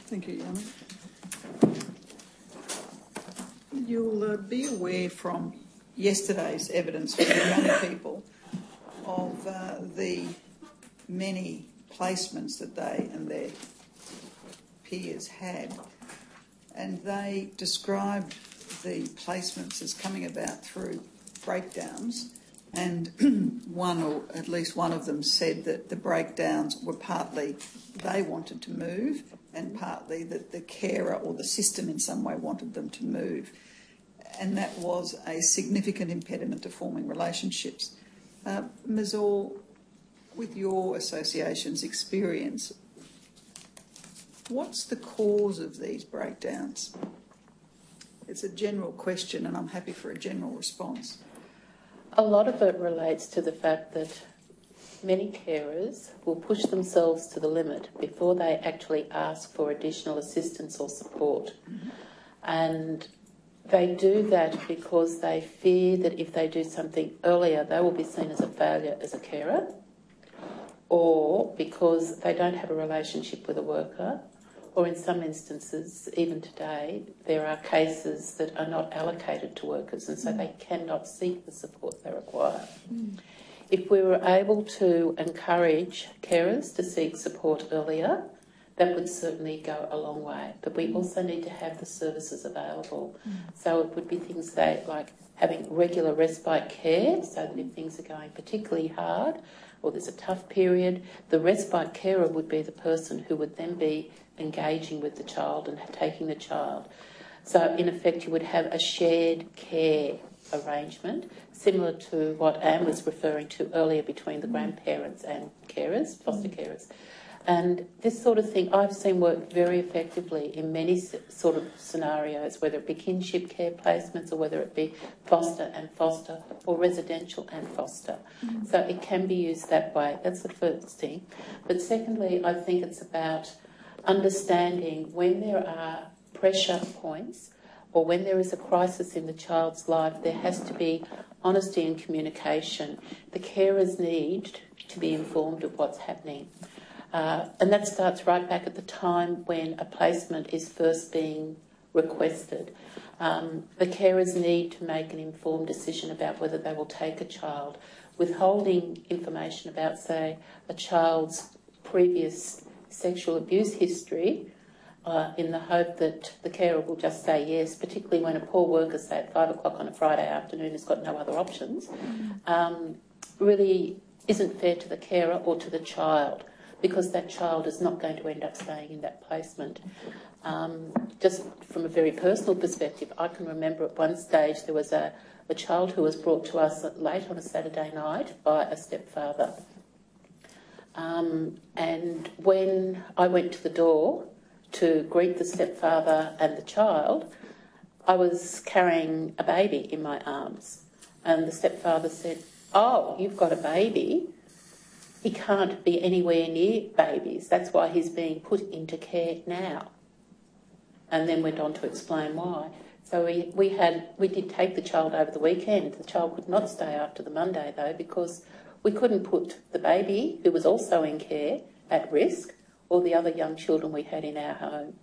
Thank you, Yana. You'll be aware from yesterday's evidence from the young people of the many placements that they and their peers had, and they described the placements as coming about through breakdowns, and one, or at least one of them, said that the breakdowns were partly they wanted to move and partly that the carer or the system in some way wanted them to move, and that was a significant impediment to forming relationships. Ms. Orr, with your association's experience, what's the cause of these breakdowns? It's a general question and I'm happy for a general response. A lot of it relates to the fact that many carers will push themselves to the limit before they actually ask for additional assistance or support. Mm-hmm. And they do that because they fear that if they do something earlier, they will be seen as a failure as a carer, or because they don't have a relationship with a worker, or in some instances, even today, there are cases that are not allocated to workers and so they cannot seek the support they require. Mm. If we were able to encourage carers to seek support earlier, that would certainly go a long way. But we also need to have the services available. Mm. So it would be things like having regular respite care, so that if things are going particularly hard or there's a tough period, the respite carer would be the person who would then be engaging with the child and taking the child. So in effect you would have a shared care arrangement, similar to what Anne was referring to earlier between the grandparents and carers, foster carers. And this sort of thing I've seen work very effectively in many sort of scenarios, whether it be kinship care placements or whether it be foster and foster or residential and foster. Mm. So it can be used that way. That's the first thing. But secondly, I think it's about understanding when there are pressure points or when there is a crisis in the child's life, there has to be honesty and communication. The carers need to be informed of what's happening. And that starts right back at the time when a placement is first being requested. The carers need to make an informed decision about whether they will take a child. Withholding information about, say, a child's previous sexual abuse history in the hope that the carer will just say yes, particularly when a poor worker, say at 5 o'clock on a Friday afternoon, has got no other options, really isn't fair to the carer or to the child, because that child is not going to end up staying in that placement. Just from a very personal perspective, I can remember at one stage there was a child who was brought to us late on a Saturday night by a stepfather. And when I went to the door to greet the stepfather and the child, I was carrying a baby in my arms. And the stepfather said, "Oh, you've got a baby. He can't be anywhere near babies. That's why he's being put into care now." And then went on to explain why. So we did take the child over the weekend. The child could not stay after the Monday, though, because we couldn't put the baby, who was also in care, at risk, or the other young children we had in our home.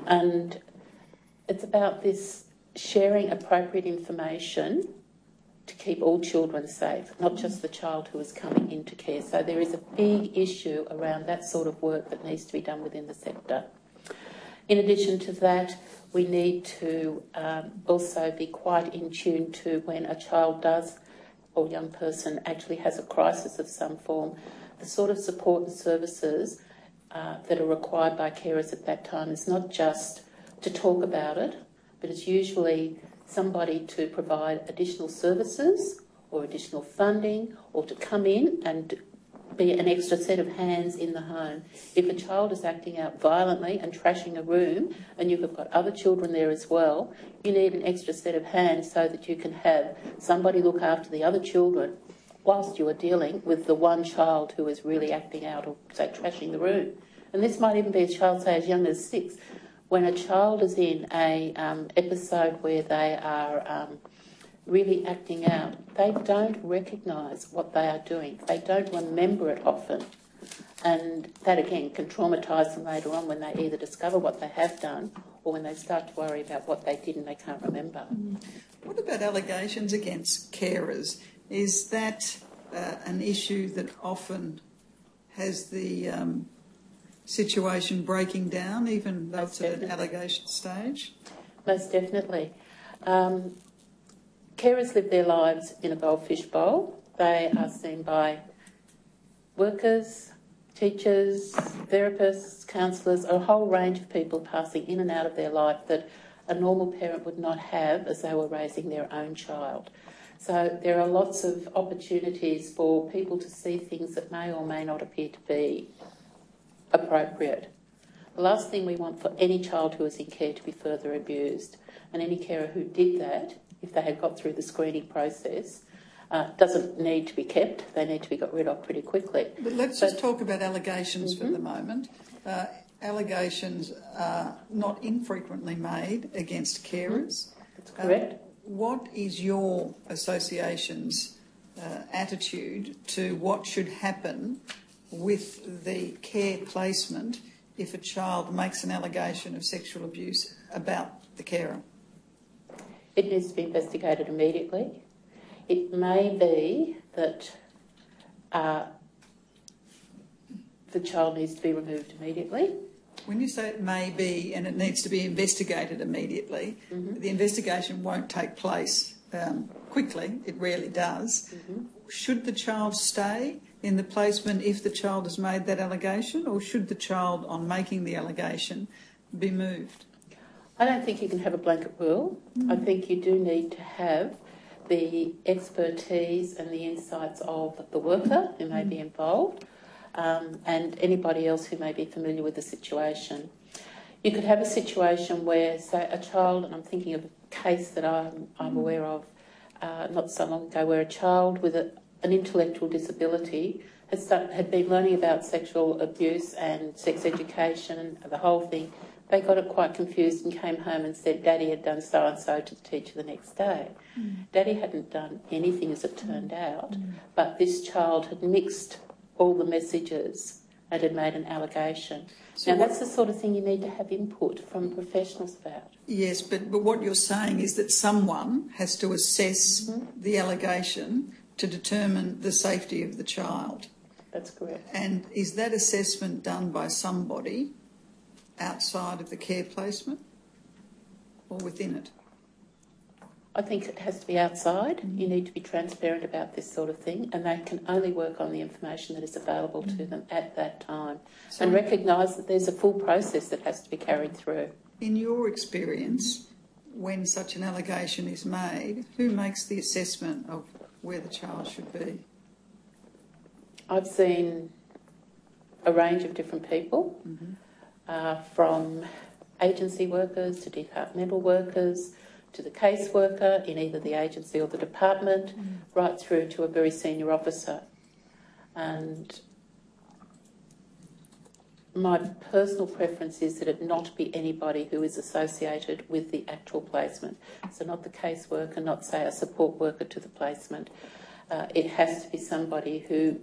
And it's about this sharing appropriate information to keep all children safe, not just the child who is coming into care. So there is a big issue around that sort of work that needs to be done within the sector. In addition to that, we need to also be quite in tune to when a child does, or young person actually has a crisis of some form, the sort of support and services that are required by carers at that time is not just to talk about it, but it's usually somebody to provide additional services or additional funding, or to come in and be an extra set of hands in the home. If a child is acting out violently and trashing a room and you've got other children there as well, you need an extra set of hands so that you can have somebody look after the other children whilst you are dealing with the one child who is really acting out or, say, trashing the room. And this might even be a child, say, as young as 6. When a child is in a episode where they are really acting out, they don't recognise what they are doing. They don't remember it often. And that again can traumatise them later on when they either discover what they have done or when they start to worry about what they did and they can't remember. What about allegations against carers? Is that an issue that often has the situation breaking down, even though it's at an allegation stage? Most definitely. Carers live their lives in a goldfish bowl. They are seen by workers, teachers, therapists, counsellors, a whole range of people passing in and out of their life that a normal parent would not have as they were raising their own child. So there are lots of opportunities for people to see things that may or may not appear to be appropriate. The last thing we want for any child who is in care to be further abused, and any carer who did that, if they had got through the screening process, doesn't need to be kept. They need to be got rid of pretty quickly. But let's just talk about allegations for the moment. Allegations are not infrequently made against carers. That's correct. What is your association's attitude to what should happen with the care placement if a child makes an allegation of sexual abuse about the carer? It needs to be investigated immediately. It may be that the child needs to be removed immediately. When you say it may be and it needs to be investigated immediately, the investigation won't take place quickly. It rarely does. Should the child stay in the placement if the child has made that allegation, or should the child, on making the allegation, be moved? I don't think you can have a blanket rule. I think you do need to have the expertise and the insights of the worker who may be involved, and anybody else who may be familiar with the situation. You could have a situation where, say, a child, and I'm thinking of a case that I'm aware of not so long ago, where a child with an intellectual disability had been learning about sexual abuse and sex education and the whole thing. They got it quite confused and came home and said Daddy had done so-and-so to the teacher the next day. Daddy hadn't done anything, as it turned out, but this child had mixed all the messages and had made an allegation. So now, that's the sort of thing you need to have input from professionals about. Yes, but what you're saying is that someone has to assess the allegation to determine the safety of the child. That's correct. And is that assessment done by somebody outside of the care placement or within it? I think it has to be outside. You need to be transparent about this sort of thing, and they can only work on the information that is available to them at that time, and recognise that there's a full process that has to be carried through. In your experience, when such an allegation is made, who makes the assessment of where the child should be? I've seen a range of different people, from agency workers to departmental workers, to the caseworker in either the agency or the department, right through to a very senior officer. And my personal preference is that it not be anybody who is associated with the actual placement. So not the caseworker, not, say, a support worker to the placement. It has to be somebody who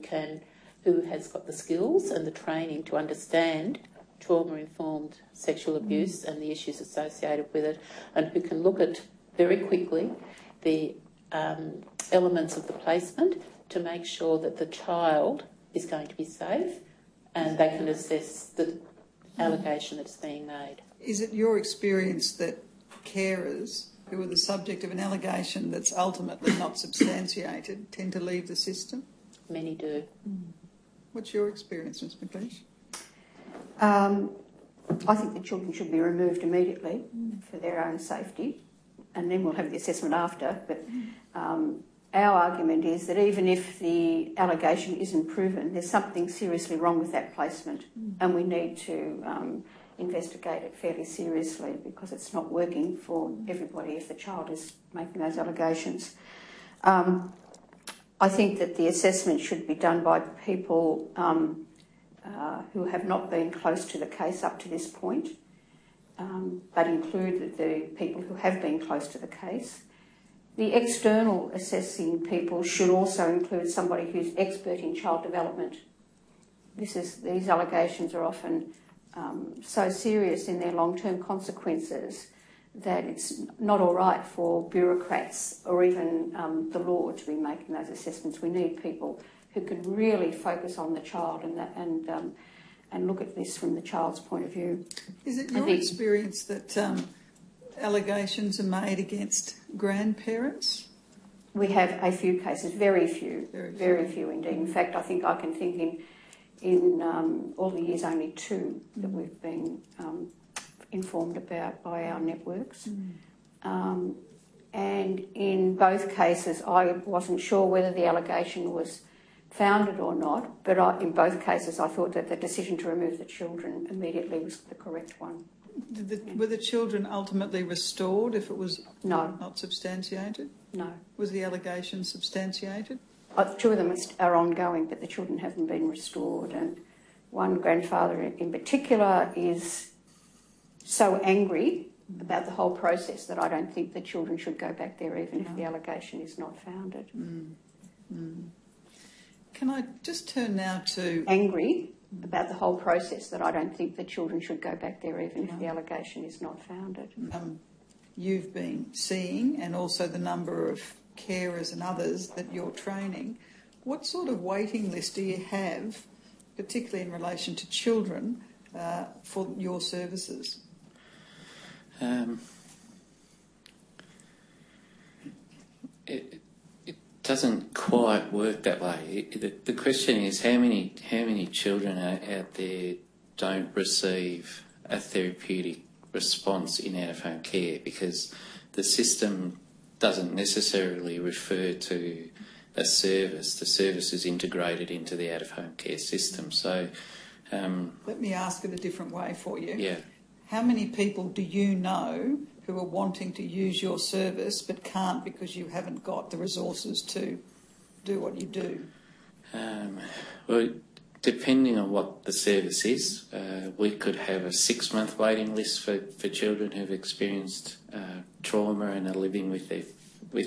has got the skills and the training to understand trauma-informed sexual abuse and the issues associated with it, and who can look at very quickly the elements of the placement to make sure that the child is going to be safe and they can assess the allegation that's being made. Is it your experience that carers who are the subject of an allegation that's ultimately not substantiated tend to leave the system? Many do. What's your experience, Ms McLeish? I think the children should be removed immediately for their own safety, and then we'll have the assessment after. But our argument is that even if the allegation isn't proven, there's something seriously wrong with that placement, and we need to investigate it fairly seriously, because it's not working for everybody if the child is making those allegations. I think that the assessment should be done by people who have not been close to the case up to this point, but include the people who have been close to the case. The external assessing people should also include somebody who's expert in child development, these allegations are often so serious in their long-term consequences that it's not all right for bureaucrats or even the law to be making those assessments. We need people who can really focus on the child and look at this from the child's point of view. Is it your experience that allegations are made against grandparents? We have a few cases, very few indeed. In fact, I think I can think in all the years only two that we've been informed about by our networks. And in both cases, I wasn't sure whether the allegation was founded or not, but in both cases I thought that the decision to remove the children immediately was the correct one. Were the children ultimately restored if it was not substantiated? No. Was the allegation substantiated? Two of them are ongoing, but the children haven't been restored. And one grandfather in particular is so angry about the whole process that I don't think the children should go back there even if the allegation is not founded. Can I just turn now to... Angry about the whole process that I don't think the children should go back there even if the allegation is not founded. You've been seeing, and also the number of carers and others that you're training. What sort of waiting list do you have, particularly in relation to children, for your services? It doesn't quite work that way. The question is how many children out there don't receive a therapeutic response in out-of-home care, because the system doesn't necessarily refer to a service. The service is integrated into the out-of-home care system. So, let me ask it a different way for you. Yeah. How many people do you know who are wanting to use your service but can't because you haven't got the resources to do what you do? Well, depending on what the service is, we could have a 6-month waiting list for children who've experienced trauma and are living with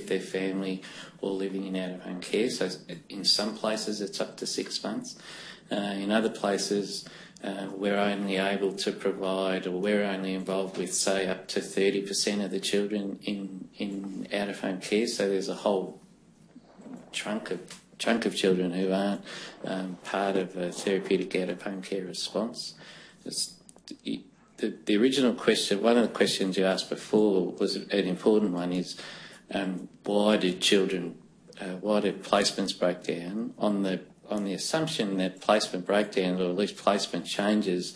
their family or living in out-of-home care. So in some places it's up to 6 months. In other places we're only able to provide, or we're only involved with, say, up to 30% of the children in out-of-home care. So there's a whole chunk of children who aren't part of a therapeutic out-of-home care response. The original question, one of the questions you asked before was an important one, is why do placements break down? On the assumption that placement breakdowns, or at least placement changes,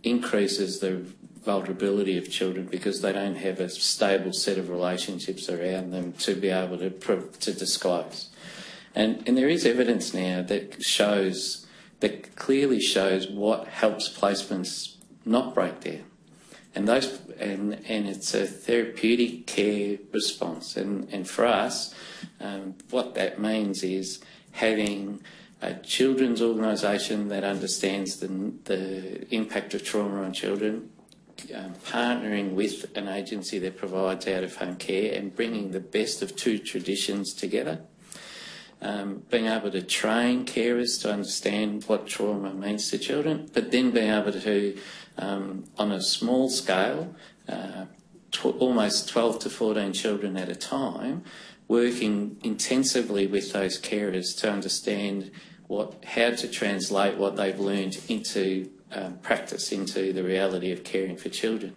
increases the vulnerability of children because they don't have a stable set of relationships around them to be able to disclose. And there is evidence now that clearly shows what helps placements not break down. And it's a therapeutic care response. And for us, what that means is having a children's organisation that understands the impact of trauma on children, partnering with an agency that provides out-of-home care and bringing the best of two traditions together, being able to train carers to understand what trauma means to children, but then being able to, on a small scale, almost 12 to 14 children at a time, working intensively with those carers to understand how to translate what they've learned into practice, into the reality of caring for children.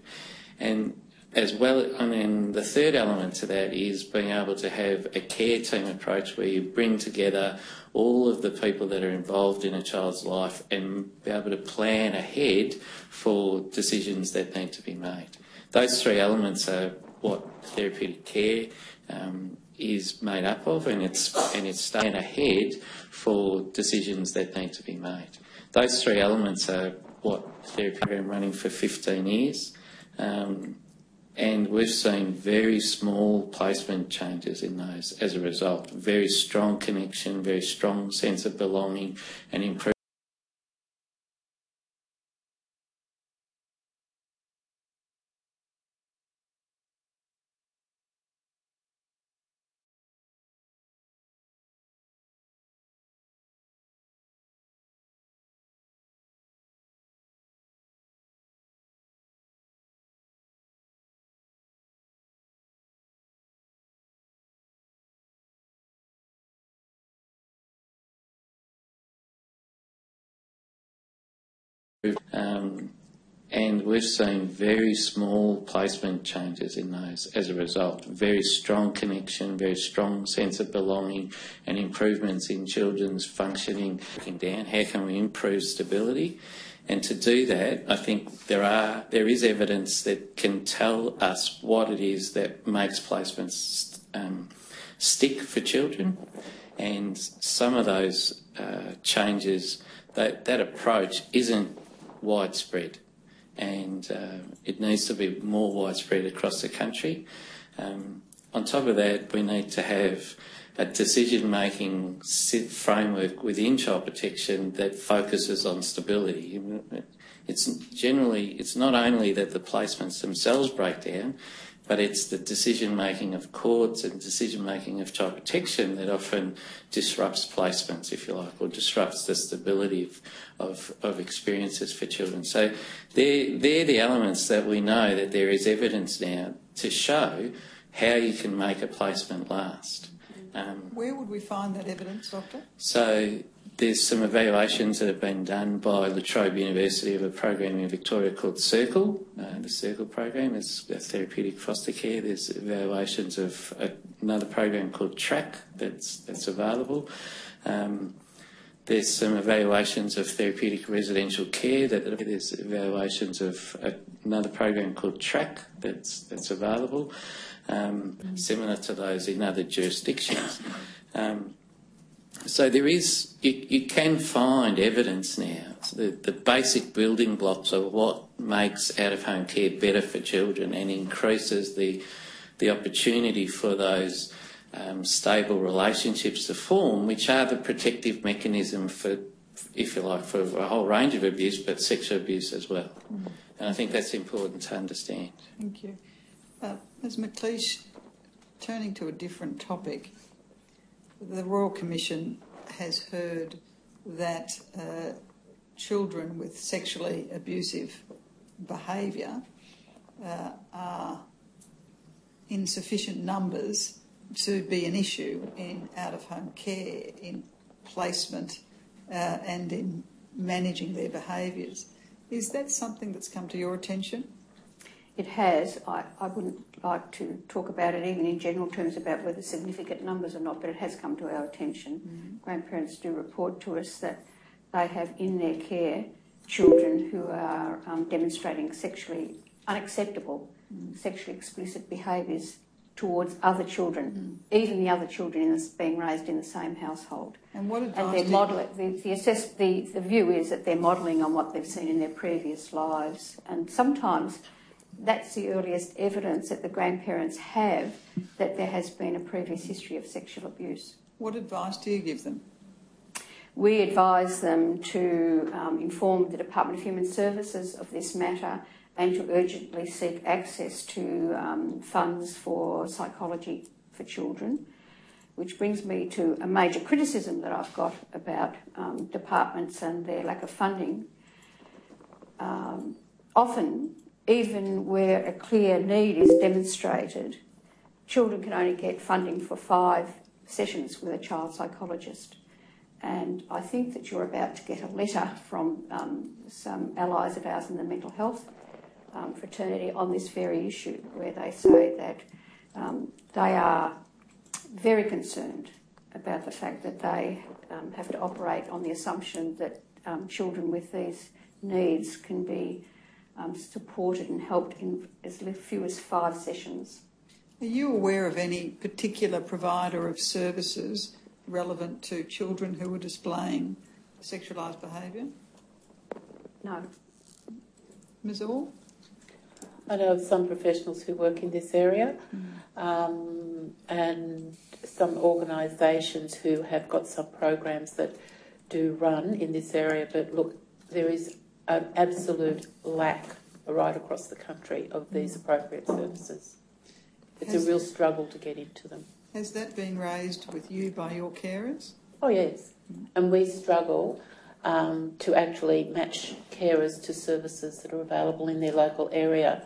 And as well, the third element to that is being able to have a care team approach where you bring together all of the people that are involved in a child's life and be able to plan ahead for decisions that need to be made. Those three elements are what therapeutic care is made up of, and it's staying ahead for decisions that need to be made. Those three elements are what therapy program running for 15 years, and we've seen very small placement changes in those as a result. Very strong connection, very strong sense of belonging, and improved And we've seen very small placement changes in those as a result. Very strong connection, very strong sense of belonging, and improvements in children's functioning. Down, how can we improve stability? And to do that, I think there is evidence that can tell us what it is that makes placements stick for children. And some of those changes, that approach isn't widespread. And it needs to be more widespread across the country. On top of that, we need to have a decision-making framework within child protection that focuses on stability. It's not only that the placements themselves break down, but it's the decision-making of courts and decision-making of child protection that often disrupts placements, if you like, or disrupts the stability of experiences for children. So they're the elements that we know that there is evidence now to show how you can make a placement last. Where would we find that evidence, Doctor? So there's some evaluations that have been done by La Trobe University of a program in Victoria called Circle. The Circle program is a therapeutic foster care. There's evaluations of another program called TRACK that's available. There's some evaluations of therapeutic residential care. There's evaluations of another program called TRACK that's available, similar to those in other jurisdictions. So there is, you can find evidence now, the basic building blocks of what makes out-of-home care better for children and increases the opportunity for those stable relationships to form, which are the protective mechanism for, if you like, for a whole range of abuse, but sexual abuse as well. And I think that's important to understand. Thank you. Ms McLeish, turning to a different topic, the Royal Commission has heard that children with sexually abusive behaviour are in sufficient numbers to be an issue in out-of-home care, in placement and in managing their behaviours. Is that something that's come to your attention? It has. I wouldn't like to talk about it even in general terms about whether significant numbers or not, but it has come to our attention. Grandparents do report to us that they have in their care children who are demonstrating sexually unacceptable, sexually explicit behaviours towards other children, even the other children being raised in the same household. And what advice? And the view is that they're modelling on what they've seen in their previous lives, and sometimes that's the earliest evidence that the grandparents have that there has been a previous history of sexual abuse. What advice do you give them? We advise them to inform the Department of Human Services of this matter and to urgently seek access to funds for psychology for children, which brings me to a major criticism that I've got about departments and their lack of funding. Often, even where a clear need is demonstrated, children can only get funding for 5 sessions with a child psychologist. And I think that you're about to get a letter from some allies of ours in the mental health fraternity on this very issue, where they say that they are very concerned about the fact that they have to operate on the assumption that children with these needs can be supported and helped in as few as 5 sessions. Are you aware of any particular provider of services relevant to children who are displaying sexualised behaviour? No. Ms Orr? I know of some professionals who work in this area and some organisations who have got some programs that do run in this area, but look, there is an absolute lack right across the country of these appropriate services. It's a real struggle to get into them. Has that been raised with you by your carers? Oh yes, and we struggle to actually match carers to services that are available in their local area.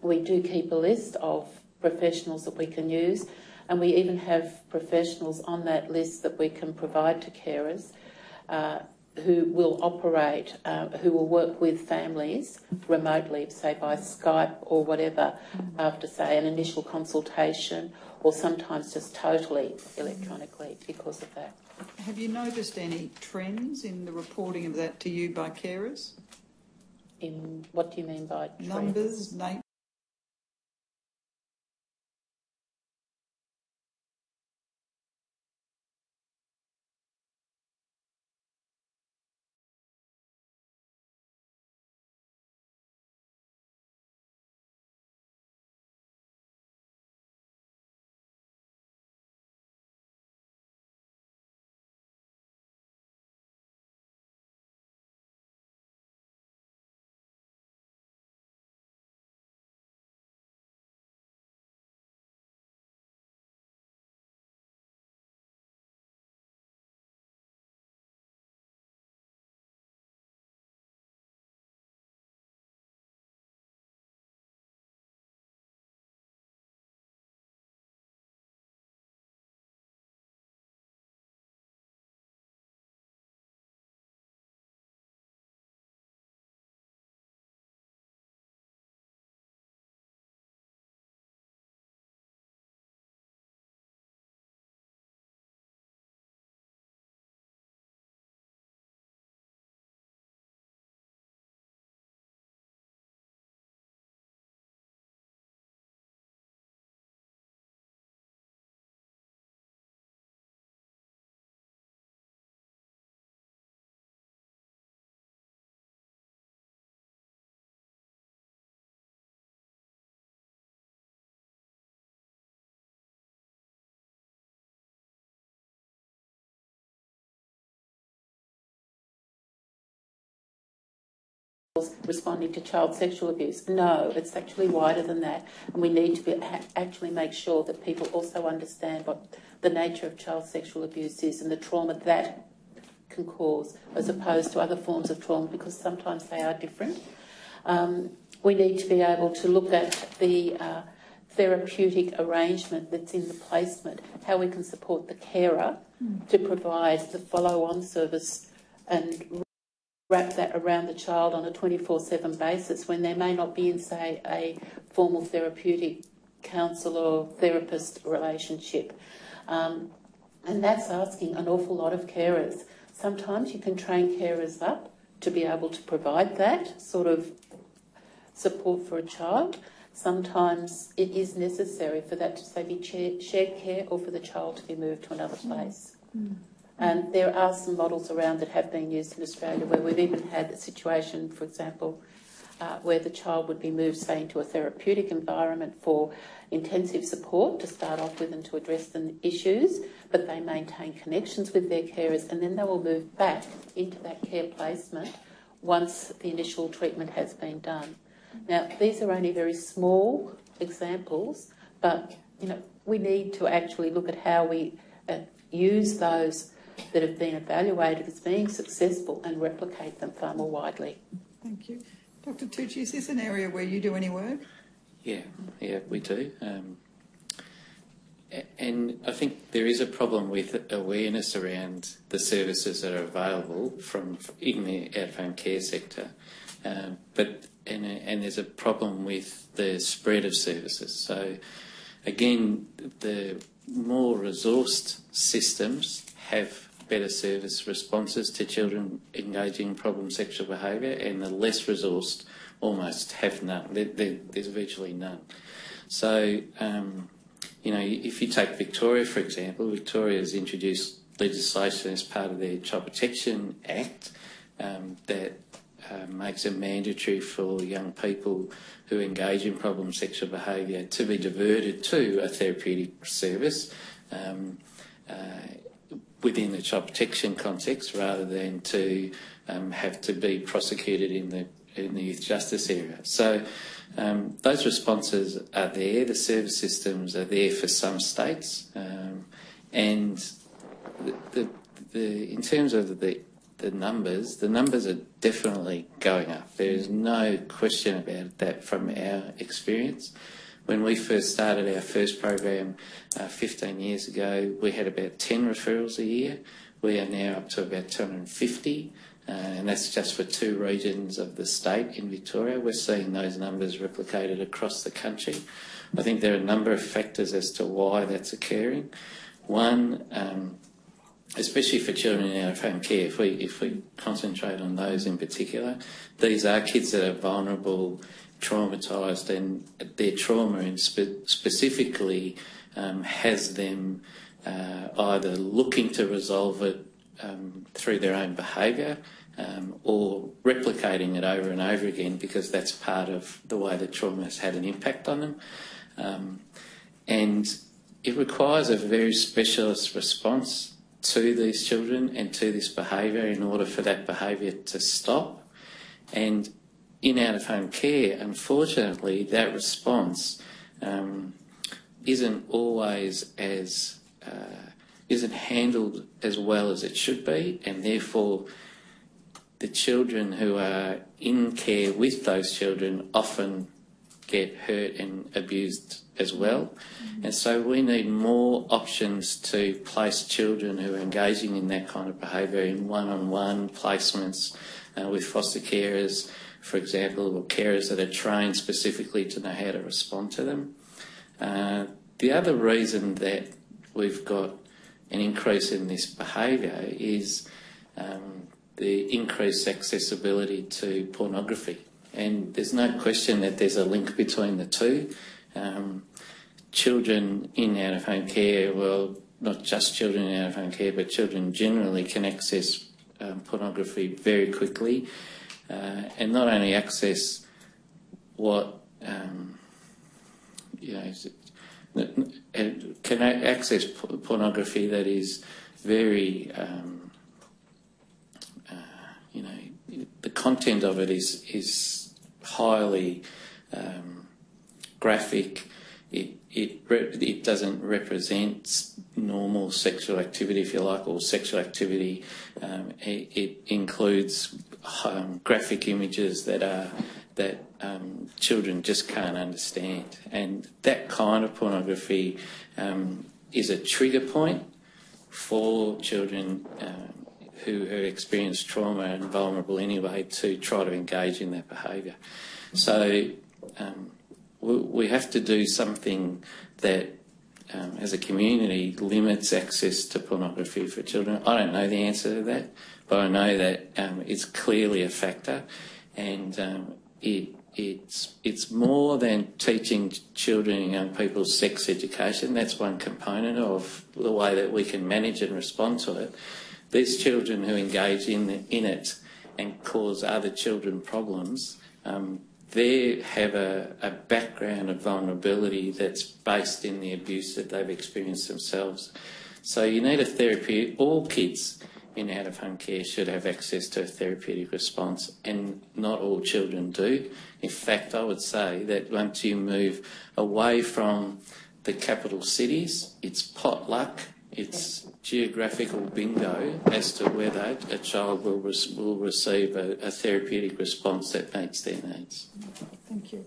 We do keep a list of professionals that we can use, and we even have professionals on that list that we can provide to carers. who will operate, who will work with families remotely, say by Skype or whatever, after, say, an initial consultation, or sometimes just totally electronically because of that. Have you noticed any trends in the reporting of that to you by carers? In what do you mean by trends? Numbers, responding to child sexual abuse. No, it's actually wider than that, and we need to actually make sure that people also understand what the nature of child sexual abuse is and the trauma that can cause, as opposed to other forms of trauma, because sometimes they are different. We need to be able to look at the therapeutic arrangement that's in the placement, how we can support the carer to provide the follow-on service and wrap that around the child on a 24/7 basis when they may not be in, say, a formal therapeutic counsellor or therapist relationship. And that's asking an awful lot of carers. Sometimes you can train carers up to be able to provide that sort of support for a child. Sometimes it is necessary for that to, say, be shared care or for the child to be moved to another place. And there are some models around that have been used in Australia where we've even had a situation, for example, where the child would be moved, say, into a therapeutic environment for intensive support to start off with and to address the issues, but they maintain connections with their carers, and then they will move back into that care placement once the initial treatment has been done. Now, these are only very small examples, but we need to actually look at how we use those that have been evaluated as being successful and replicate them far more widely. Thank you. Dr. Tucci, is this an area where you do any work? Yeah, we do. And I think there is a problem with awareness around the services that are available in the out-of-home care sector. But there's a problem with the spread of services. So, again, the more resourced systems have better service responses to children engaging in problem sexual behaviour, and the less resourced almost have none. There's virtually none. So, if you take Victoria, for example, Victoria has introduced legislation as part of their Child Protection Act that makes it mandatory for young people who engage in problem sexual behaviour to be diverted to a therapeutic service within the child protection context, rather than to have to be prosecuted in the youth justice area. So those responses are there. The service systems are there for some states, and in terms of the numbers are definitely going up. There is no question about that from our experience. When we first started our first program 15 years ago, we had about 10 referrals a year. we are now up to about 250, and that's just for 2 regions of the state in Victoria. We're seeing those numbers replicated across the country. I think there are a number of factors as to why that's occurring. One, especially for children in out-of-home care, if we concentrate on those in particular, these are kids that are vulnerable, traumatised, and their trauma and specifically has them either looking to resolve it through their own behaviour or replicating it over and over again because that's part of the way the trauma has had an impact on them. And it requires a very specialist response to these children and to this behaviour in order for that behaviour to stop. And in out-of-home care, unfortunately, that response isn't always as isn't handled as well as it should be, and therefore the children who are in care with those children often get hurt and abused as well. And so we need more options to place children who are engaging in that kind of behaviour in one-on-one placements with foster carers, for example, or carers that are trained specifically to know how to respond to them. The other reason that we've got an increase in this behaviour is the increased accessibility to pornography. And there's no question that there's a link between the two. Children in out-of-home care, well, not just children in out-of-home care, but children generally can access pornography very quickly, and not only access what can access pornography that is very, the content of it is highly graphic. It doesn't represent normal sexual activity, if you like, or sexual activity. It includes graphic images that children just can't understand, and that kind of pornography is a trigger point for children who experience trauma and vulnerable anyway to try to engage in that behaviour. So we have to do something that, as a community, limits access to pornography for children. I don't know the answer to that, but I know that it's clearly a factor, and it's more than teaching children and young people sex education. That's one component of the way that we can manage and respond to it. These children who engage in it and cause other children problems, they have a background of vulnerability that's based in the abuse that they've experienced themselves. So you need a therapy. All kids in out-of-home care should have access to a therapeutic response, and not all children do. In fact, I would say that once you move away from the capital cities, it's potluck, it's geographical bingo as to whether a child will receive a therapeutic response that meets their needs. Thank you.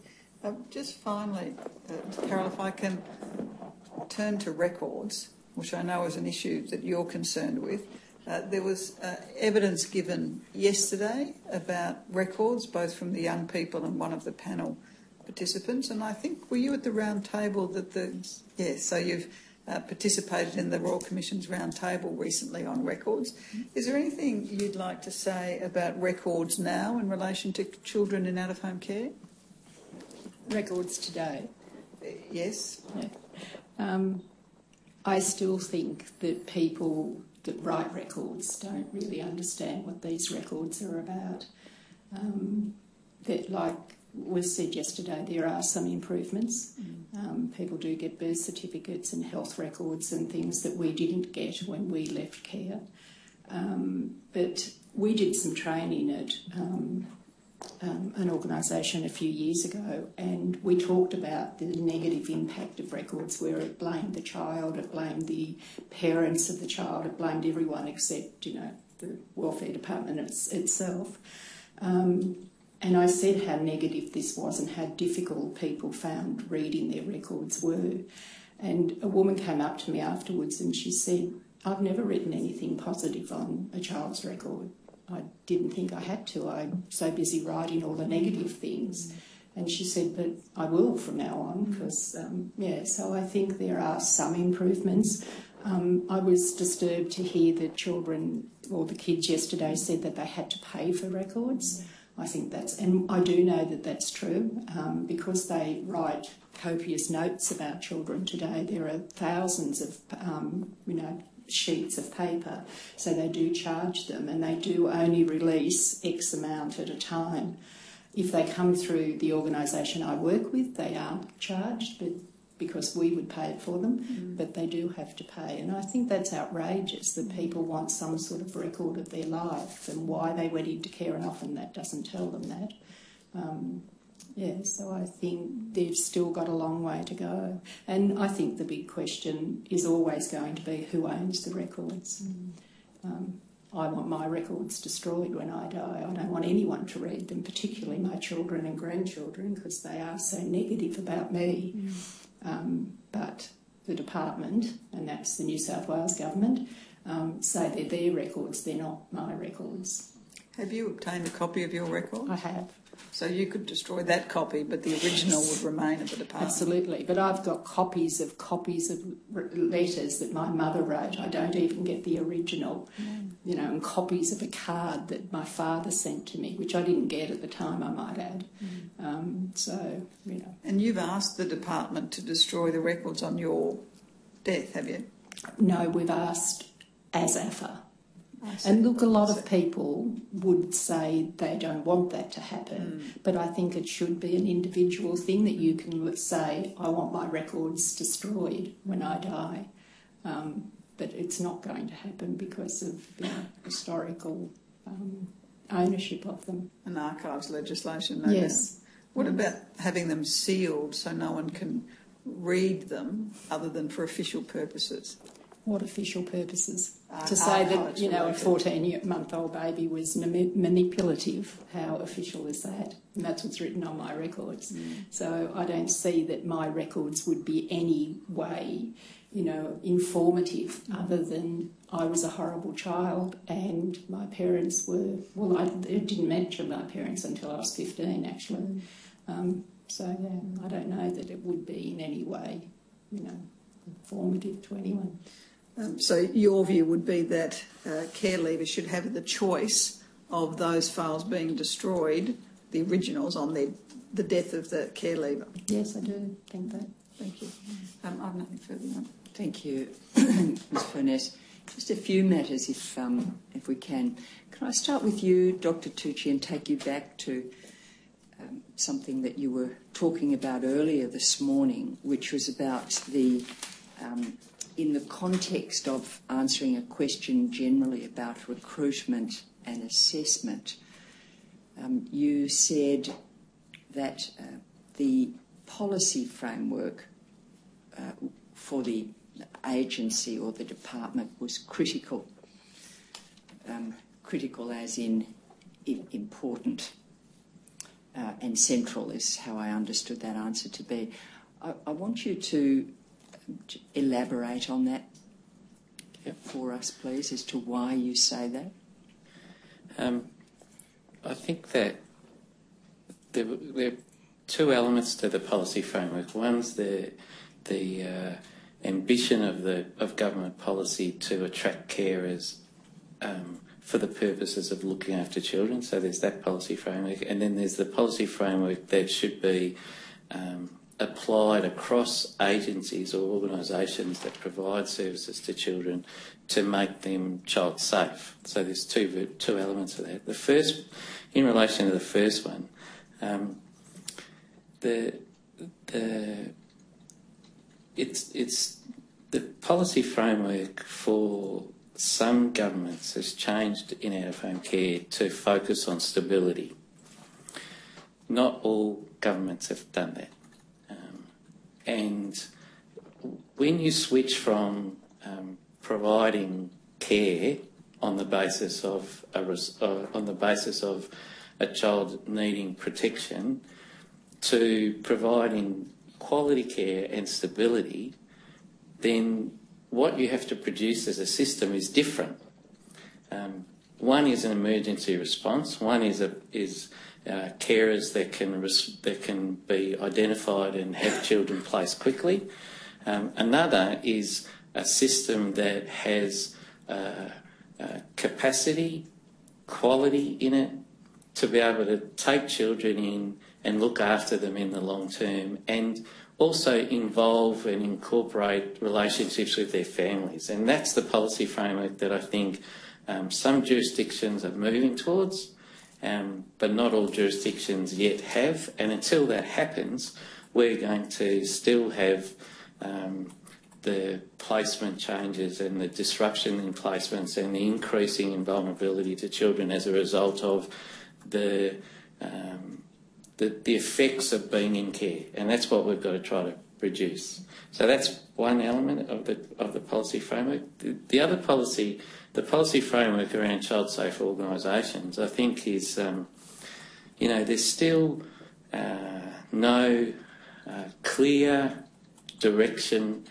Just finally, Carol, if I can turn to records, which I know is an issue that you're concerned with. There was evidence given yesterday about records, both from the young people and one of the panel participants. And I think, were you at the round table so you've participated in the Royal Commission's round table recently on records. Is there anything you'd like to say about records now in relation to children in out-of-home care? Records today? Yes. Yeah. I still think that people that write records don't really understand what these records are about. That, like was said yesterday, there are some improvements. People do get birth certificates and health records and things that we didn't get when we left care. But we did some training at an organisation a few years ago, and we talked about the negative impact of records, where it blamed the child, it blamed the parents of the child, it blamed everyone except, the welfare department itself. And I said how negative this was and how difficult people found reading their records were. And a woman came up to me afterwards and she said, I've never written anything positive on a child's record. I didn't think I had to. I'm so busy writing all the negative things. And she said, but I will from now on because, so I think there are some improvements. I was disturbed to hear that children or the kids yesterday said that they had to pay for records. I think and I do know that that's true because they write copious notes about children today. There are thousands of, sheets of paper, so they do charge them and they do only release X amount at a time. If they come through the organisation I work with, they aren't charged, but because we would pay it for them, but they do have to pay. And I think that's outrageous that people want some sort of record of their life and why they went into care, and often that doesn't tell them that. So I think they've still got a long way to go. And I think the big question is always going to be who owns the records. I want my records destroyed when I die. I don't want anyone to read them, particularly my children and grandchildren, because they are so negative about me. But the department, and that's the New South Wales government, say they're their records, they're not my records. Have you obtained a copy of your record? I have. So you could destroy that copy, but the original would remain at the department? Absolutely. But I've got copies of letters that my mother wrote. I don't even get the original, and copies of a card that my father sent to me, which I didn't get at the time, I might add. And you've asked the department to destroy the records on your death, have you? No, we've asked ASAFA. And look, a lot of people would say they don't want that to happen, but I think it should be an individual thing that you can say, I want my records destroyed when I die. But it's not going to happen because of historical ownership of them. And archives legislation, no yes. doubt. What about having them sealed so no one can read them other than for official purposes? What official purposes? To say that, a 14-month-old baby was manipulative, how official is that? And that's what's written on my records. So I don't see that my records would be any way, informative other than I was a horrible child and my parents were, I didn't mention my parents until I was 15, actually. I don't know that it would be in any way, informative to anyone. So your view would be that care leavers should have the choice of those files being destroyed, the originals, on the death of the care leaver? Yes, I do think that. Thank you. I've nothing further. Thank you, Ms Furness. Just a few matters, if we can. Can I start with you, Dr Tucci, and take you back to something that you were talking about earlier this morning, which was about the... in the context of answering a question generally about recruitment and assessment, you said that the policy framework for the agency or the department was critical. Critical as in important and central is how I understood that answer to be. I want you to elaborate on that for us, please, as to why you say that. I think that there are two elements to the policy framework. One's the ambition of government policy to attract carers for the purposes of looking after children. So there's that policy framework, and then there's the policy framework that should be applied across agencies or organisations that provide services to children to make them child safe. So there's two elements of that. The first, in relation to the first one, it's the policy framework for some governments has changed in out-of-home care to focus on stability. Not all governments have done that. And when you switch from providing care on the basis of a child needing protection to providing quality care and stability, then what you have to produce as a system is different. One is an emergency response. One is carers that can be identified and have children placed quickly. Another is a system that has capacity, quality in it to be able to take children in and look after them in the long term, and also involve and incorporate relationships with their families. And that's the policy framework that I think some jurisdictions are moving towards, but not all jurisdictions yet have. And until that happens, we're going to still have the placement changes and the disruption in placements and the increasing in vulnerability to children as a result of the effects of being in care. And that's what we've got to try to reduce. So that's one element of the policy framework. The other policy, the policy framework around child safe organisations, I think is, there's still no clear direction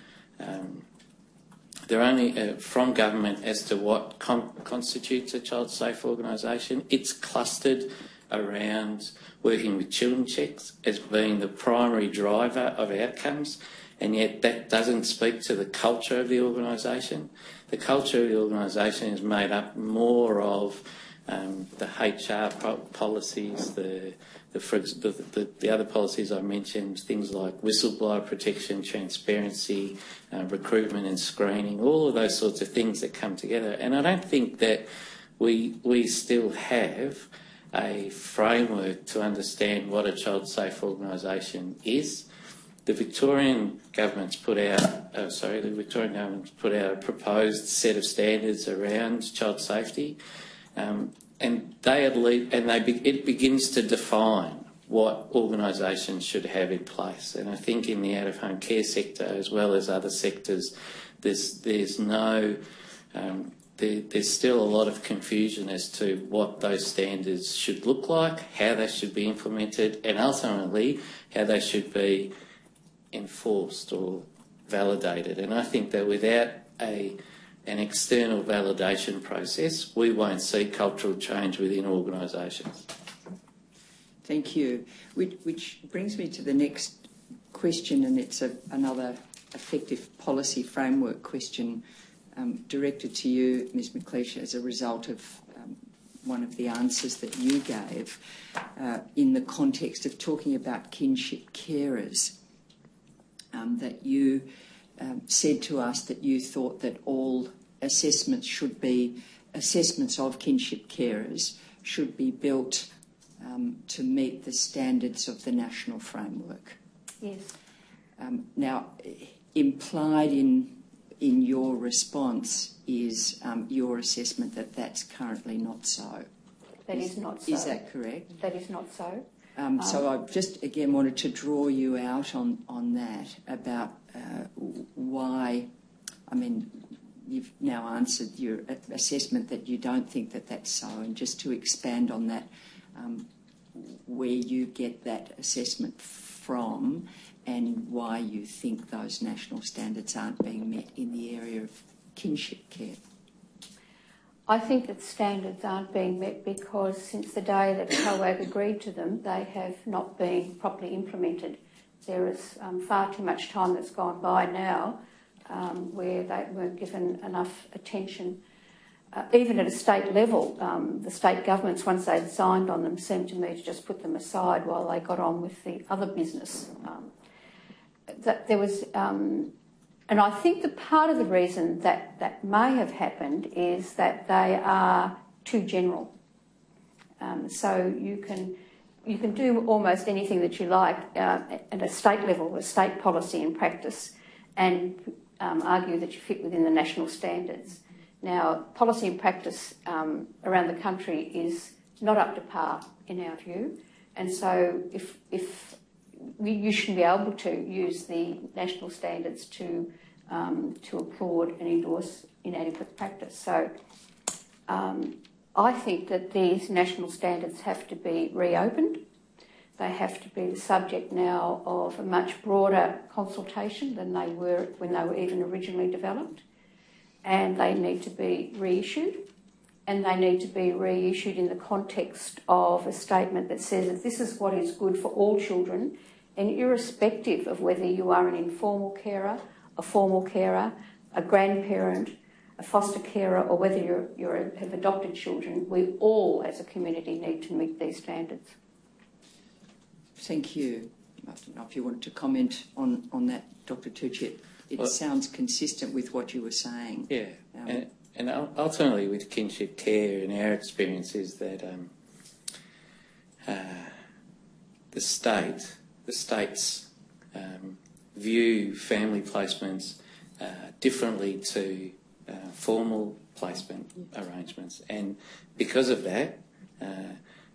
they're only from government as to what constitutes a child safe organisation. It's clustered around working with children checks as being the primary driver of outcomes, and yet that doesn't speak to the culture of the organisation. The culture of the organisation is made up more of the HR policies, the other policies I mentioned, things like whistleblower protection, transparency, recruitment and screening, all of those sorts of things that come together. And I don't think that we still have a framework to understand what a child safe organisation is. The Victorian government's put out a proposed set of standards around child safety. It begins to define what organisations should have in place. And I think in the out-of-home care sector, as well as other sectors, there's still a lot of confusion as to what those standards should look like, how they should be implemented, and ultimately how they should be enforced or validated. And I think that without an external validation process, we won't see cultural change within organisations. Thank you. Which brings me to the next question, and it's another effective policy framework question directed to you, Ms McLeish, as a result of one of the answers that you gave in the context of talking about kinship carers, that you said to us that you thought that all assessments of kinship carers should be built to meet the standards of the national framework. Yes. Now, implied in your response is your assessment that that's currently not so. That is not so. Is that correct? That is not so. So I just again wanted to draw you out on that about why. I mean, you've now answered your assessment that you don't think that that's so, and just to expand on that, where you get that assessment from and why you think those national standards aren't being met in the area of kinship care. I think that standards aren't being met because since the day that COAG agreed to them, they have not been properly implemented. There is far too much time that's gone by now where they weren't given enough attention. Even at a state level, the state governments, once they'd signed on them, seemed to me to just put them aside while they got on with the other business. That there was... And I think that part of the reason that may have happened is that they are too general. So you can do almost anything that you like at a state level, a state policy and practice, and argue that you fit within the national standards. Now, policy and practice around the country is not up to par in our view, and so you shouldn't be able to use the national standards to applaud and endorse inadequate practice. So I think that these national standards have to be reopened. They have to be the subject now of a much broader consultation than they were when they were even originally developed. and they need to be reissued. And they need to be reissued in the context of a statement that says that this is what is good for all children, and irrespective of whether you are an informal carer, a formal carer, a grandparent, a foster carer, or whether you have adopted children, we all as a community need to meet these standards. Thank you. I don't know if you wanted to comment on that, Dr. Tucci. It sounds consistent with what you were saying. Yeah, and ultimately with kinship care, and our experience is that the states view family placements differently to formal placement arrangements, and because of that,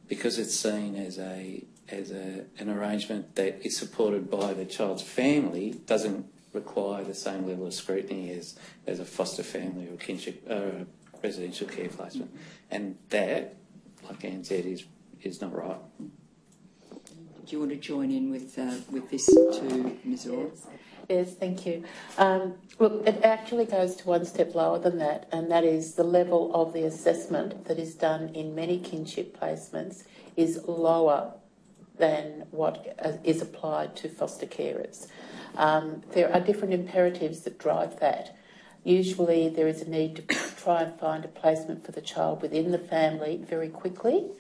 because it's seen as an arrangement that is supported by the child's family, doesn't require the same level of scrutiny as a foster family or kinship or residential care placement, and that, like Anne said, is not right. Do you want to join in with this too, Ms. Orr? Yes, thank you. Look, it actually goes to one step lower than that, and that is the level of the assessment that is done in many kinship placements is lower than what is applied to foster carers. There are different imperatives that drive that. Usually there is a need to try and find a placement for the child within the family very quickly,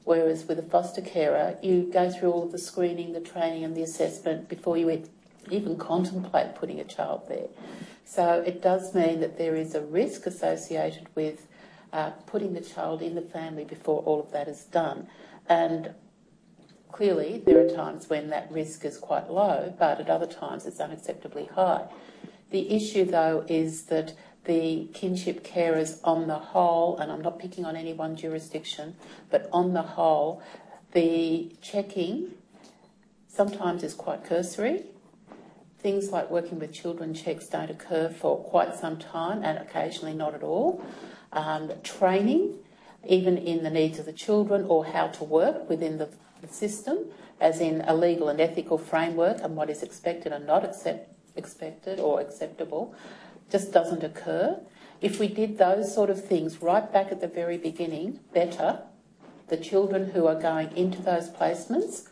whereas with a foster carer, you go through all of the screening, the training and the assessment before you even contemplate putting a child there. So it does mean that there is a risk associated with putting the child in the family before all of that is done. And clearly there are times when that risk is quite low, but at other times it's unacceptably high. The issue, though, is that the kinship carers on the whole, and I'm not picking on any one jurisdiction, but on the whole, the checking sometimes is quite cursory. Things like working with children checks don't occur for quite some time, and occasionally not at all. Training, even in the needs of the children or how to work within the system, as in a legal and ethical framework and what is expected and not expected or acceptable, just doesn't occur. If we did those sort of things right back at the very beginning better, the children who are going into those placements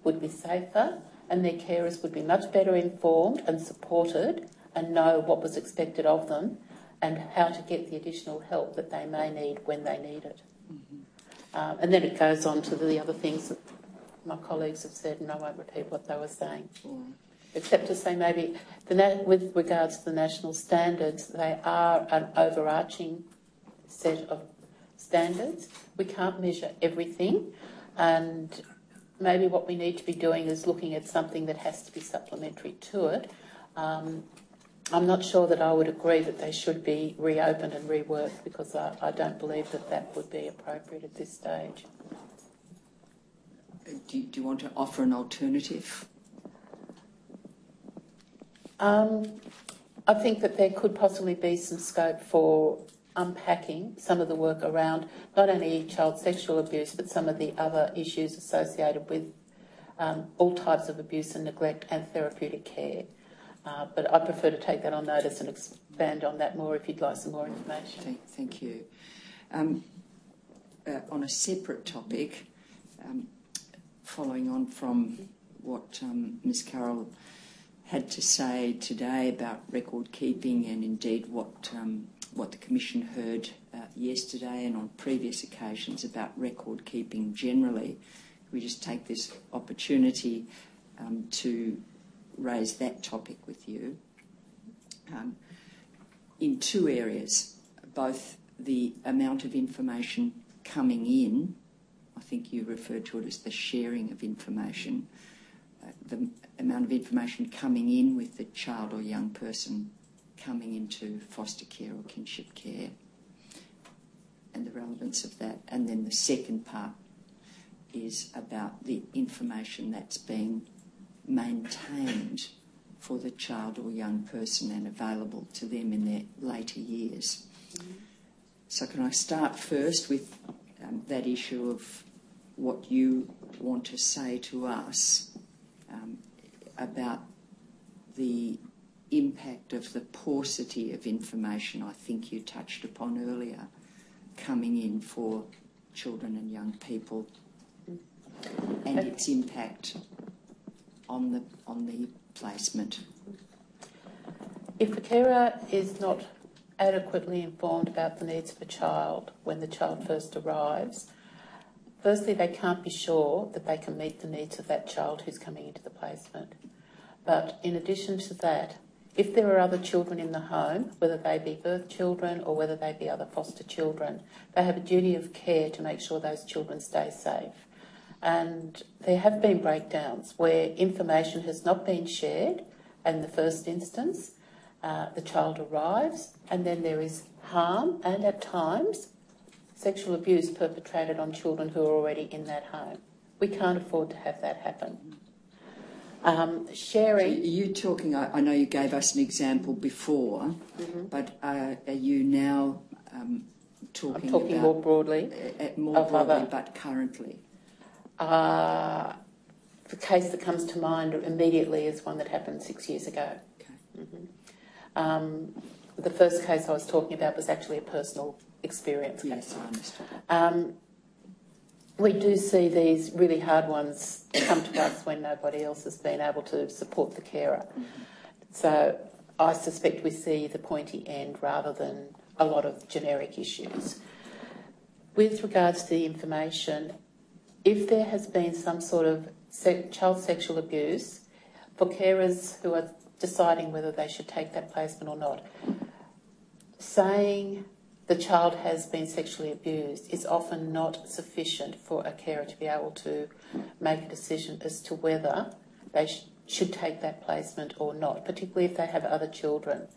would be safer, and their carers would be much better informed and supported and know what was expected of them and how to get the additional help that they may need when they need it. Mm-hmm. And then it goes on to the other things that my colleagues have said, and I won't repeat what they were saying. Except to say maybe with regards to the national standards, they are an overarching set of standards. We can't measure everything, and maybe what we need to be doing is looking at something that has to be supplementary to it. I'm not sure that I would agree that they should be reopened and reworked, because I don't believe that that would be appropriate at this stage. Do you want to offer an alternative? I think that there could possibly be some scope for unpacking some of the work around not only child sexual abuse, but some of the other issues associated with all types of abuse and neglect and therapeutic care. But I prefer to take that on notice and expand on that more if you'd like some more information. Thank you. On a separate topic, following on from what Ms. Carroll had to say today about record keeping, and indeed what the Commission heard yesterday and on previous occasions about record keeping generally, we just take this opportunity to raise that topic with you in two areas, both the amount of information coming in, I think you referred to it as the sharing of information, the amount of information coming in with the child or young person coming into foster care or kinship care, and the relevance of that. And then the second part is about the information that's being maintained for the child or young person and available to them in their later years. Mm-hmm. So can I start first with that issue of what you want to say to us about the impact of the paucity of information I think you touched upon earlier coming in for children and young people, and its impact on the placement. If a carer is not adequately informed about the needs of a child when the child first arrives, firstly, they can't be sure that they can meet the needs of that child who's coming into the placement. But in addition to that, if there are other children in the home, whether they be birth children or whether they be other foster children, they have a duty of care to make sure those children stay safe. And there have been breakdowns where information has not been shared in the first instance. The child arrives and then there is harm and at times sexual abuse perpetrated on children who are already in that home. We can't afford to have that happen. Sharing. So you talking, I know you gave us an example before, but are you now talking I'm talking about more broadly. More broadly, but currently? The case that comes to mind immediately is one that happened 6 years ago. Okay. The first case I was talking about was actually a personal experience case. Yes, I understand. We do see these really hard ones come to us when nobody else has been able to support the carer. So I suspect we see the pointy end rather than a lot of generic issues. With regards to the information, if there has been some sort of child sexual abuse, for carers who are deciding whether they should take that placement or not, saying the child has been sexually abused is often not sufficient for a carer to be able to make a decision as to whether they should take that placement or not, particularly if they have other children.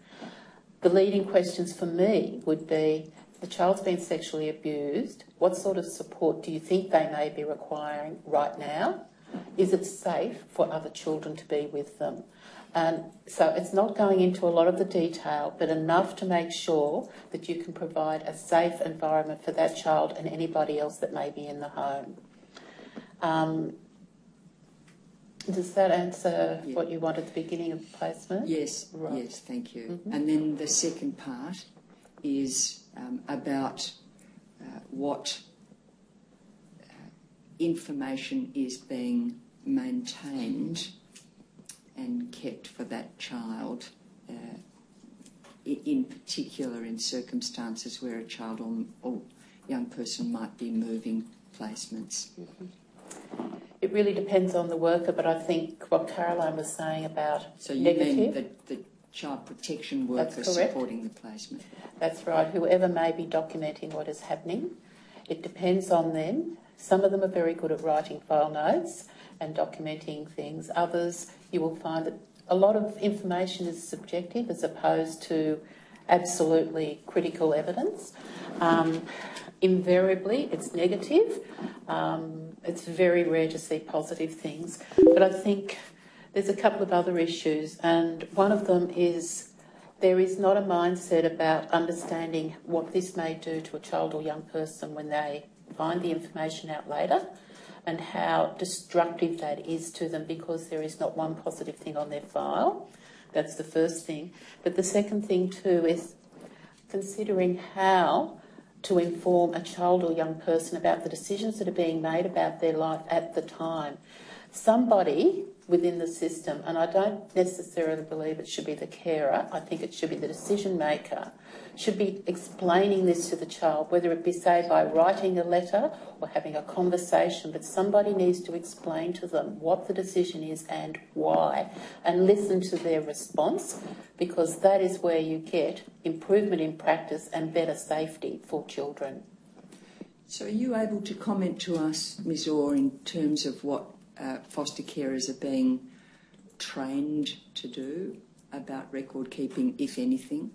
The leading questions for me would be, the child's been sexually abused, what sort of support do you think they may be requiring right now? Is it safe for other children to be with them? And so it's not going into a lot of the detail, but enough to make sure that you can provide a safe environment for that child and anybody else that may be in the home. Does that answer what you want at the beginning of placement? Yes, Right. yes, thank you. And then the second part is about what information is being maintained and kept for that child, in particular in circumstances where a child or young person might be moving placements. It really depends on the worker, but I think what Caroline was saying about So you negative, mean the child protection worker That's correct. supporting the placement? That's right, whoever may be documenting what is happening. It depends on them. Some of them are very good at writing file notes and documenting things. Others, you will find that a lot of information is subjective as opposed to absolutely critical evidence. Invariably, it's negative. It's very rare to see positive things. But I think there's a couple of other issues, and one of them is there is not a mindset about understanding what this may do to a child or young person when they find the information out later, and how destructive that is to them because there is not one positive thing on their file. That's the first thing. But the second thing too is considering how to inform a child or young person about the decisions that are being made about their life at the time. Somebody within the system, and I don't necessarily believe it should be the carer, I think it should be the decision maker, should be explaining this to the child, whether it be, say, by writing a letter or having a conversation, but somebody needs to explain to them what the decision is and why, and listen to their response, because that is where you get improvement in practice and better safety for children. So are you able to comment to us, Ms. Orr, in terms of what foster carers are being trained to do about record keeping, if anything?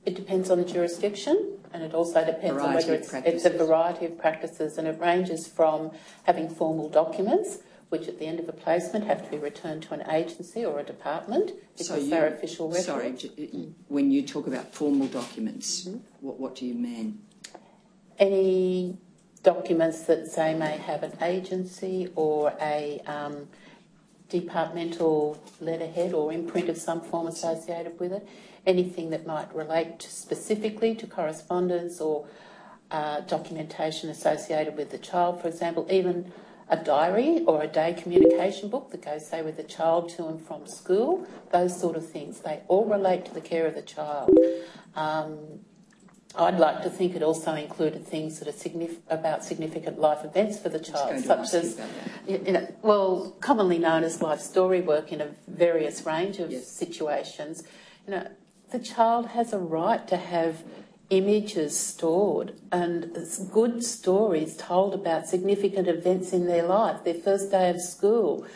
It depends on the jurisdiction, and it also depends on whether it's a variety of practices, and it ranges from having formal documents, which at the end of a placement have to be returned to an agency or a department because they're official records. Sorry, when you talk about formal documents, what do you mean? Any documents that, say, may have an agency or a departmental letterhead or imprint of some form associated with it. Anything that might relate specifically to correspondence or documentation associated with the child, for example, even a diary or a day communication book that goes, say, with the child to and from school, those sort of things. They all relate to the care of the child. I'd like to think it also included things that are about significant life events for the child, such as, well, commonly known as life story work in a various range of situations. The child has a right to have images stored and good stories told about significant events in their life, their first day of school,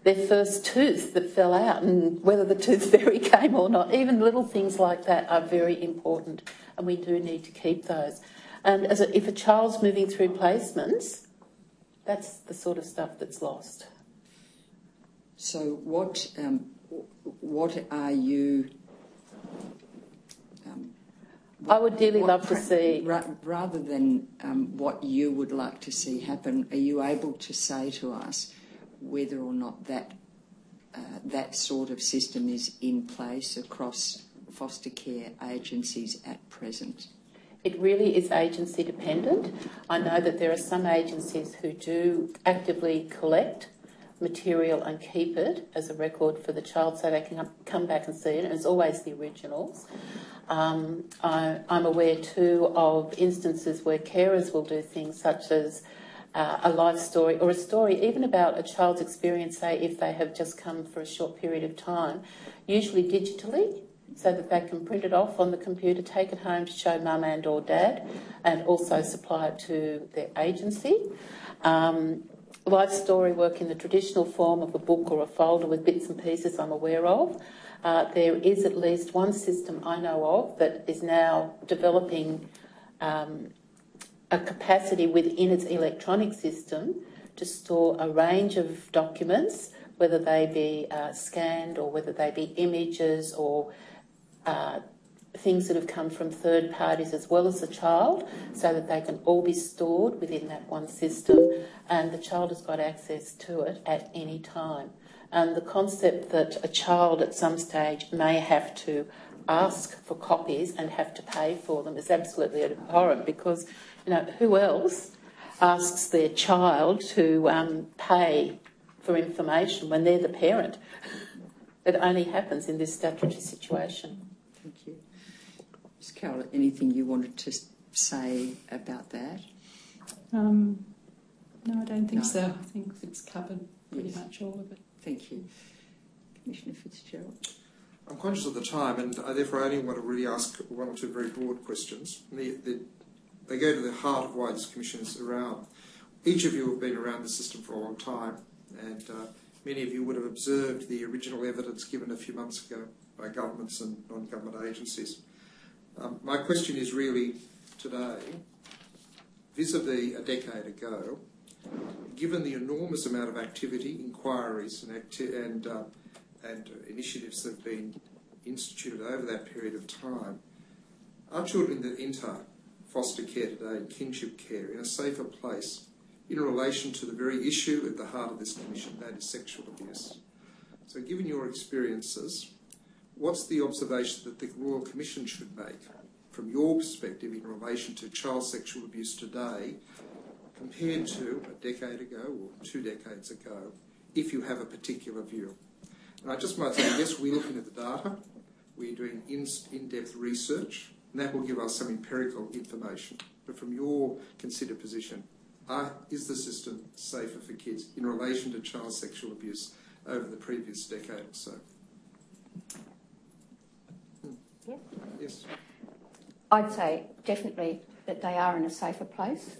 their first tooth that fell out and whether the tooth fairy came or not. Even little things like that are very important, and we do need to keep those. And if a child's moving through placements, that's the sort of stuff that's lost. So what are you... I would dearly love to see... Rather than what you would like to see happen, are you able to say to us whether or not that sort of system is in place across foster care agencies at present? It really is agency dependent. I know that there are some agencies who do actively collect material and keep it as a record for the child so they can come back and see it, and it's always the originals. I'm aware too of instances where carers will do things such as a life story or a story even about a child's experience, say if they have just come for a short period of time, usually digitally, so that they can print it off on the computer, take it home to show mum and or dad, and also supply it to their agency. Life story work in the traditional form of a book or a folder with bits and pieces I'm aware of. There is at least one system I know of that is now developing a capacity within its electronic system to store a range of documents, whether they be scanned or whether they be images or things that have come from third parties as well as the child, so that they can all be stored within that one system and the child has got access to it at any time. And the concept that a child at some stage may have to ask for copies and have to pay for them is absolutely abhorrent, because, who else asks their child to pay for information when they're the parent? It only happens in this statutory situation. Thank you. Ms. Carroll, anything you wanted to say about that? No, I don't think so. I think it's covered pretty much all of it. Thank you. Commissioner Fitzgerald. I'm conscious of the time, and I therefore only want to really ask one or two very broad questions. They go to the heart of why this commission is around. Each of you have been around the system for a long time, and many of you would have observed the original evidence given a few months ago by governments and non-government agencies. My question is really today, vis-a-vis a decade ago, given the enormous amount of activity, inquiries and initiatives that have been instituted over that period of time, are children that enter foster care today, kinship care, in a safer place in relation to the very issue at the heart of this commission, that is sexual abuse? So given your experiences, what's the observation that the Royal Commission should make from your perspective in relation to child sexual abuse today compared to a decade ago or 2 decades ago, if you have a particular view? And I just might say, yes, we're looking at the data, we're doing in-depth research, and that will give us some empirical information. But from your considered position, is the system safer for kids in relation to child sexual abuse over the previous decade or so? Yeah. Yes. I'd say definitely that they are in a safer place.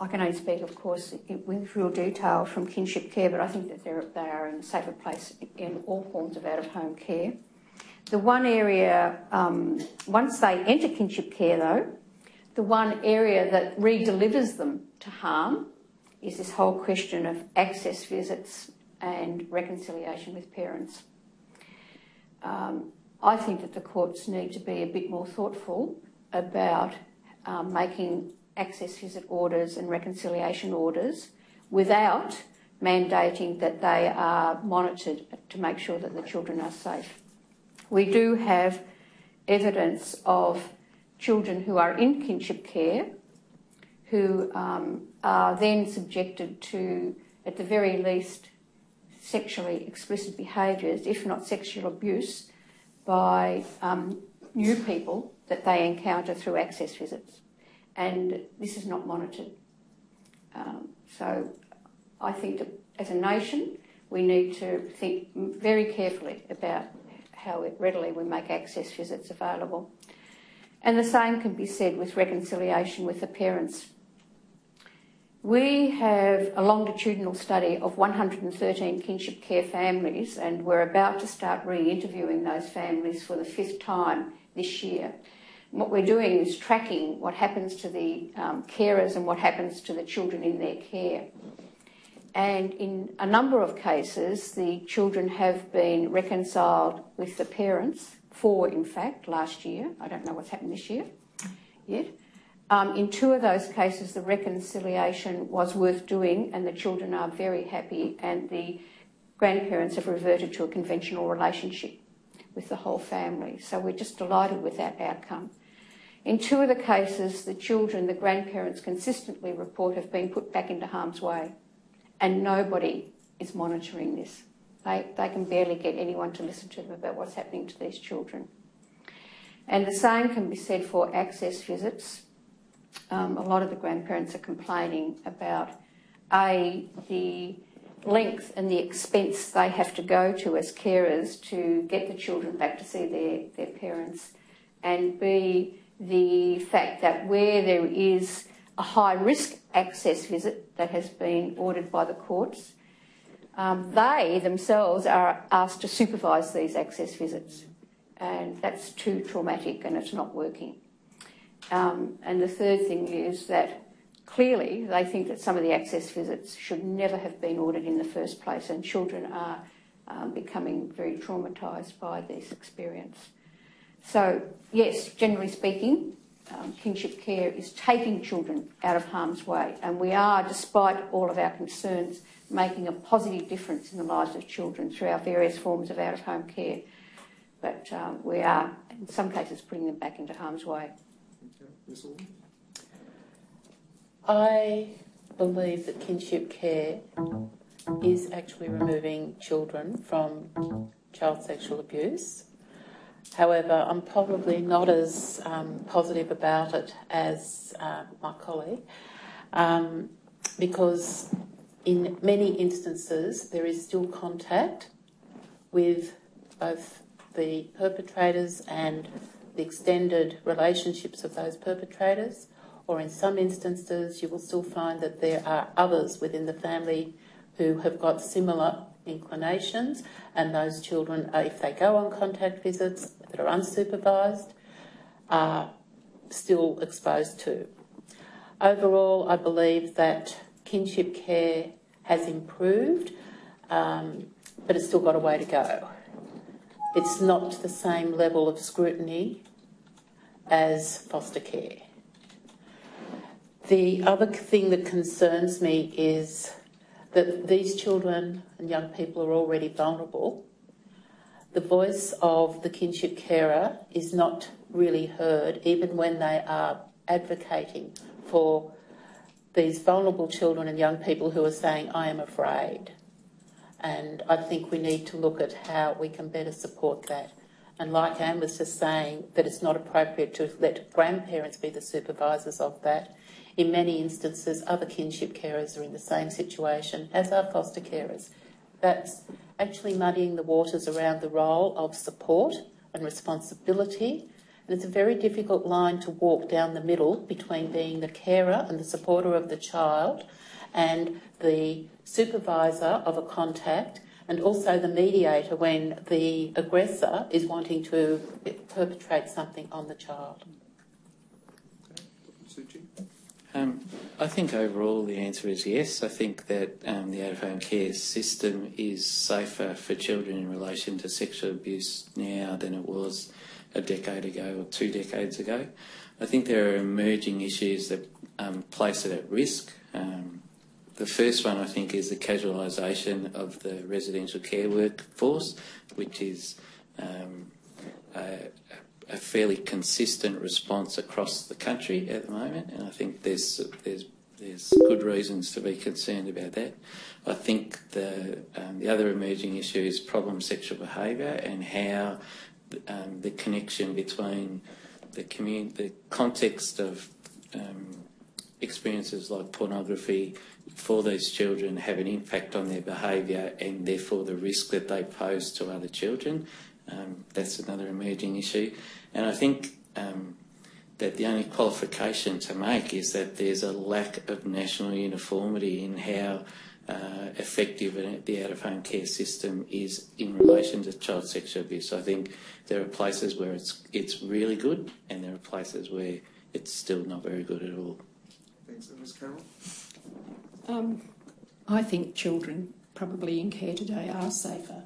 I can only speak, of course, with real detail from kinship care, but I think that they are in a safer place in all forms of out-of-home care. The one area, once they enter kinship care though, the one area that re-delivers them to harm is this whole question of access visits and reconciliation with parents. I think that the courts need to be a bit more thoughtful about making access visit orders and reconciliation orders without mandating that they are monitored to make sure that the children are safe. We do have evidence of children who are in kinship care who are then subjected to, at the very least, sexually explicit behaviours, if not sexual abuse, by new people that they encounter through access visits. And this is not monitored. So I think that as a nation, we need to think very carefully about how readily we make access visits available. And the same can be said with reconciliation with the parents. We have a longitudinal study of 113 kinship care families, and we're about to start re-interviewing those families for the 5th time this year. And what we're doing is tracking what happens to the carers and what happens to the children in their care. And in a number of cases, the children have been reconciled with the parents, 4 in fact, last year. I don't know what's happened this year yet. In 2 of those cases, the reconciliation was worth doing and the children are very happy, and the grandparents have reverted to a conventional relationship with the whole family. So we're just delighted with that outcome. In 2 of the cases, the children, the grandparents consistently report, have been put back into harm's way, and nobody is monitoring this. They can barely get anyone to listen to them about what's happening to these children. And the same can be said for access visits. A lot of the grandparents are complaining about, the length and the expense they have to go to as carers to get the children back to see their parents, and B, the fact that where there is a high-risk access visit that has been ordered by the courts, they themselves are asked to supervise these access visits, and that's too traumatic and it's not working. And the third thing is that clearly they think that some of the access visits should never have been ordered in the first place, and children are becoming very traumatised by this experience. So yes, generally speaking, kinship care is taking children out of harm's way, and we are, despite all of our concerns, making a positive difference in the lives of children through our various forms of out-of-home care. But we are, in some cases, putting them back into harm's way. Ms. Alden? I believe that kinship care is actually removing children from child sexual abuse. However, I'm probably not as positive about it as my colleague, because in many instances there is still contact with both the perpetrators and the extended relationships of those perpetrators, or in some instances you will still find that there are others within the family who have got similar inclinations, and those children, if they go on contact visits that are unsupervised, are still exposed to. Overall, I believe that kinship care has improved, but it's still got a way to go. It's not the same level of scrutiny as foster care. The other thing that concerns me is that these children and young people are already vulnerable. The voice of the kinship carer is not really heard, even when they are advocating for these vulnerable children and young people who are saying, I am afraid. And I think we need to look at how we can better support that. And like Anne was just saying, that it's not appropriate to let grandparents be the supervisors of that. In many instances, other kinship carers are in the same situation as our foster carers. That's actually muddying the waters around the role of support and responsibility. And it's a very difficult line to walk down the middle between being the carer and the supporter of the child and the supervisor of a contact, and also the mediator when the aggressor is wanting to perpetrate something on the child. Suchi? I think overall the answer is yes. I think that the out-of-home care system is safer for children in relation to sexual abuse now than it was a decade ago or 2 decades ago. I think there are emerging issues that place it at risk. The first one, I think, is the casualisation of the residential care workforce, which is a fairly consistent response across the country at the moment, and I think there's good reasons to be concerned about that. I think the other emerging issue is problem sexual behaviour and how the connection between the context of experiences like pornography for these children have an impact on their behaviour and therefore the risk that they pose to other children. That's another emerging issue. And I think that the only qualification to make is that there's a lack of national uniformity in how effective the out-of-home care system is in relation to child sexual abuse. I think there are places where it's really good and there are places where it's still not very good at all. Thanks. And Ms. Carroll? I think children probably in care today are safer.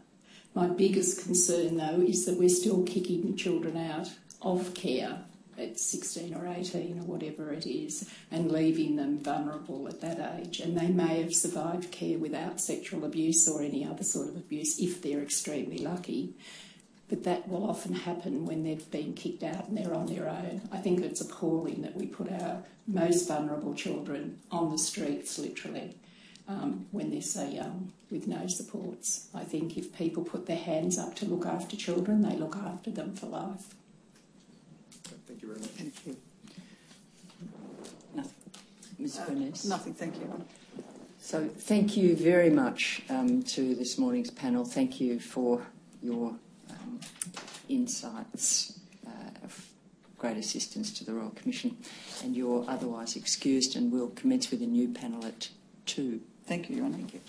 My biggest concern, though, is that we're still kicking children out of care at 16 or 18 or whatever it is and leaving them vulnerable at that age. And they may have survived care without sexual abuse or any other sort of abuse if they're extremely lucky. But that will often happen when they've been kicked out and they're on their own. I think it's appalling that we put our most vulnerable children on the streets, literally, when they're so young, with no supports. I think if people put their hands up to look after children, they look after them for life. Thank you very much. Thank you. Nothing. Ms. Furness? Nothing, thank you. So thank you very much to this morning's panel. Thank you for your insights of great assistance to the Royal Commission, and you're otherwise excused, and we'll commence with a new panel at 2. Thank you, Your Honour. Thank you.